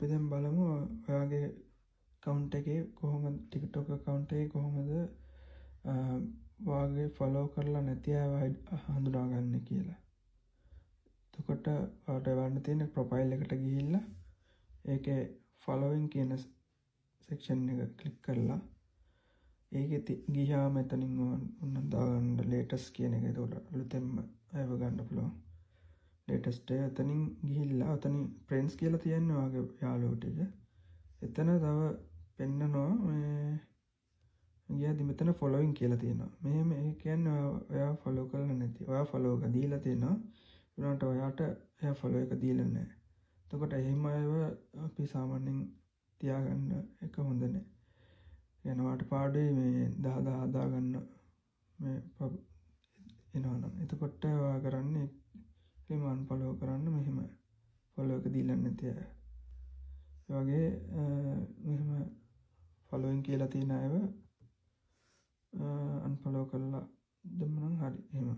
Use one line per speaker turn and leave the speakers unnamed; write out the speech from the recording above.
අපි දැන් බලමු ඔයාගේ account එකේ කොහොමද TikTok account එකේ කොහොමද ඔයාගේ follow කරලා නැති අයව හඳුනාගන්නේ කියලා. එතකොට ඔයාලට වන්න තියෙන profile එකට ගිහිල්ලා ඒකේ following කියන section එක click කරලා ඒකේ ගියාම එතනින් ඔන්න දාගන්න latest කියන එක. එතකොට අලුතෙන්ම අයව ගන්න පුළුවන්. latest එක එතනින් ගිහිල්ලා එතනින් friends කියලා තියෙනවා ඔයාගේ යාළුවෝ ටික. එතන තව පෙන්නනවා මේ ගියාදි මෙතන following කියලා තියෙනවා. මෙහෙම ඒ කියන්නේ ඔයා follow කරලා නැති. ඔයා follow එක දීලා තියෙනවා. උනාට ඔයාට එයා follow එක දීලා නැහැ. එතකොට එහෙම අයව අපි සාමාන්‍යයෙන් තියාගන්න එක හොඳ නැහැ. යනවාට පාඩුවේ මේ 10 හදාගන්න මේ එනවනම්. එතකොට ඔයා කරන්නේ එහෙම unfollow කරන්න මෙහෙම follow එක දීලා නැති අය. ඒ වගේ මෙහෙම following කියලා තියෙන අයව unfollow කරලා දැම්මනම් හරි එහෙම.